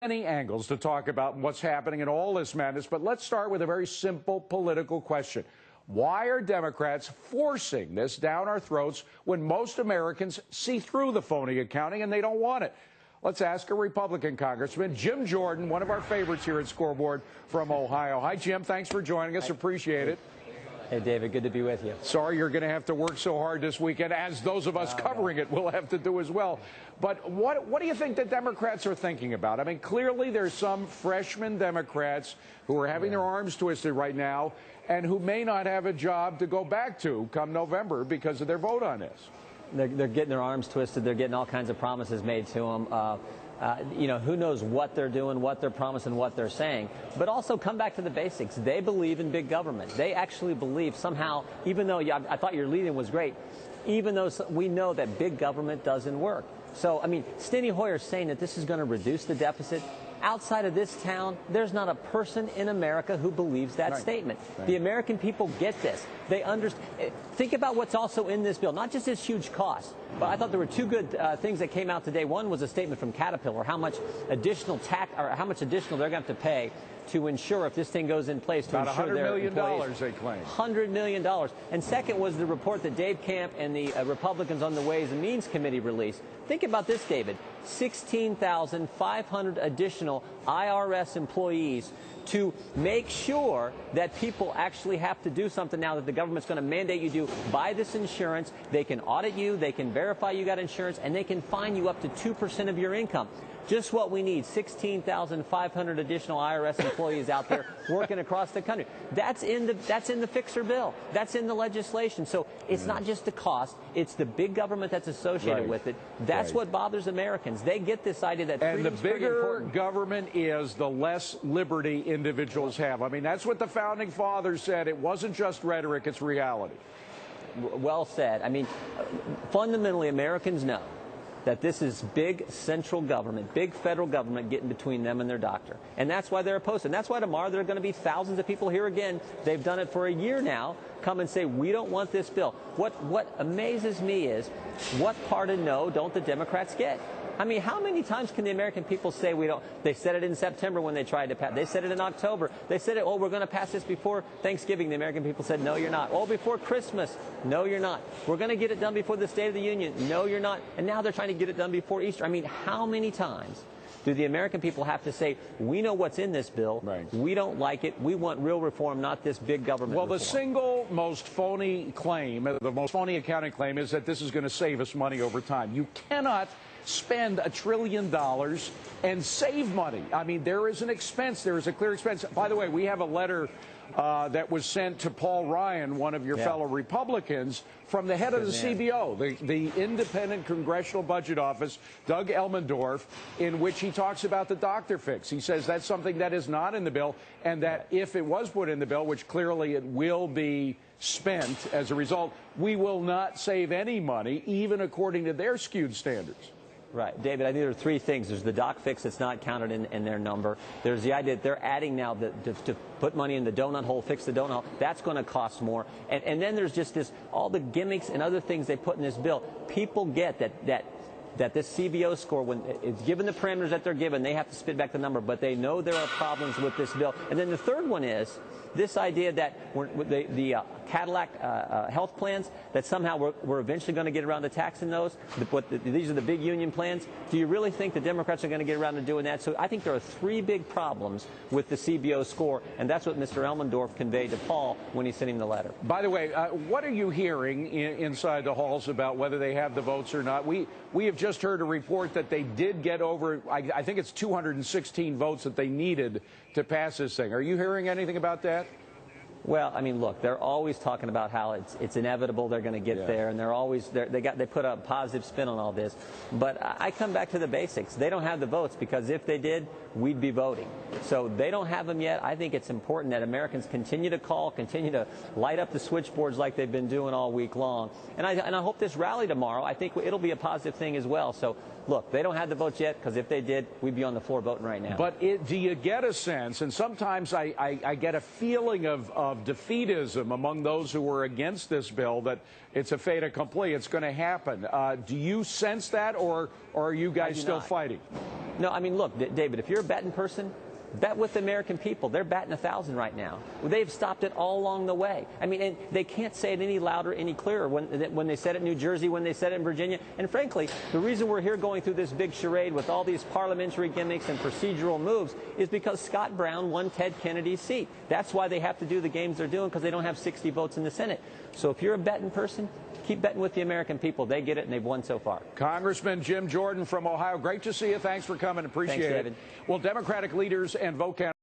Many angles to talk about what's happening in all this madness, but let's start with a very simple political question. Why are Democrats forcing this down our throats when most Americans see through the phony accounting and they don't want it? Let's ask a Republican Congressman, Jim Jordan, one of our favorites here at Scoreboard from Ohio. Hi, Jim. Thanks for joining us. Appreciate it. Hey, David. Good to be with you. Sorry you're going to have to work so hard this weekend, as those of us covering it will have to do as well. But what do you think the Democrats are thinking about? I mean, clearly there's some freshman Democrats who are having their arms twisted right now and who may not have a job to go back to come November because of their vote on this. They're getting their arms twisted. They're getting all kinds of promises made to them. Who knows what they're doing, what they're promising, what they're saying. But also come back to the basics. They believe in big government. They actually believe somehow, even though I thought your lead-in was great, even though we know that big government doesn't work. So, I mean, Steny Hoyer's saying that this is going to reduce the deficit. Outside of this town, there's not a person in America who believes that statement. Right. The American people get this. They understand. Think about what's also in this bill, not just its huge cost, but I thought there were two good things that came out today. One was a statement from Caterpillar, how much additional tax, or how much additional they're going to have to pay to ensure, if this thing goes in place, to about ensure their $100 million, employees, they claim. $100 million. And second was the report that Dave Camp and the Republicans on the Ways and Means Committee released. Think about this, David. 16,500 additional IRS employees to make sure that people actually have to do something now that the government's going to mandate you do. Buy this insurance. They can audit you. They can verify you got insurance, and they can fine you up to 2% of your income. Just what we need, 16,500 additional IRS employees out there working across the country. That's in the fixer bill. That's in the legislation. So it's not just the cost, it's the big government that's associated with it. That's what bothers Americans. They get this idea that and the bigger government is, the less liberty individuals have. I mean, that's what the founding fathers said. It wasn't just rhetoric, it's reality. Well said. I mean, fundamentally, Americans know that this is big central government, big federal government getting between them and their doctor. And that's why they're opposed. And that's why tomorrow there are going to be thousands of people here again. They've done it for a year now. Come and say, we don't want this bill. What amazes me is, what part of no don't the Democrats get? I mean, how many times can the American people say we don't? They said it in September when they tried to pass. They said it in October. They said, oh, we're going to pass this before Thanksgiving. The American people said, no, you're not. Oh, before Christmas. No, you're not. We're going to get it done before the State of the Union. No, you're not. And now they're trying to get it done before Easter. I mean, how many times do the American people have to say, we know what's in this bill, we don't like it, we want real reform, not this big government reform? The single most phony claim, the most phony accounting claim, is that this is going to save us money over time. You cannot spend $1 trillion and save money. I mean, there is an expense. There is a clear expense. By the way, we have a letter that was sent to Paul Ryan, one of your fellow Republicans, from the head of the CBO, the Independent Congressional Budget Office, Doug Elmendorf, in which he talks about the doctor fix. He says that's something that is not in the bill, and that if it was put in the bill, which clearly it will be spent as a result, we will not save any money, even according to their skewed standards. Right. David, I think there are three things. There's the doc fix that's not counted in their number. There's the idea that they're adding now to put money in the donut hole, fix the donut hole. That's going to cost more. And then there's just all the gimmicks and other things they put in this bill. People get that this CBO score, when it's given the parameters that they're given, they have to spit back the number, but they know there are problems with this bill. And then the third one is this idea that the Cadillac health plans, that somehow we're eventually going to get around to taxing those. These are the big union plans. Do you really think the Democrats are going to get around to doing that? So I think there are three big problems with the CBO score, and that's what Mr. Elmendorf conveyed to Paul when he sent him the letter. By the way, what are you hearing inside the halls about whether they have the votes or not? We have just heard a report that they did get over, I think it's 216 votes that they needed to pass this thing. Are you hearing anything about that? Well, I mean, look, they're always talking about how it's inevitable they're going to get there, and they put a positive spin on all this. But I come back to the basics. They don't have the votes because if they did, we'd be voting. So they don't have them yet. I think it's important that Americans continue to call, continue to light up the switchboards like they've been doing all week long. And I hope this rally tomorrow, I think it'll be a positive thing as well. So look, they don't have the votes yet, because if they did, we'd be on the floor voting right now. But do you get a sense, and sometimes I get a feeling of defeatism among those who were against this bill, that it's a fait accompli, it's going to happen. Do you sense that, or are you guys still fighting? No, I mean, look, David, if you're a betting person, bet with the American people. They're batting 1,000 right now. They've stopped it all along the way. I mean, and they can't say it any louder, any clearer when they said it in New Jersey, when they said it in Virginia. And frankly, the reason we're here going through this big charade with all these parliamentary gimmicks and procedural moves is because Scott Brown won Ted Kennedy's seat. That's why they have to do the games they're doing, because they don't have 60 votes in the Senate. So if you're a betting person, keep betting with the American people. They get it, and they've won so far. Congressman Jim Jordan from Ohio, great to see you. Thanks for coming. Appreciate it. Well, Democratic leaders and vote counters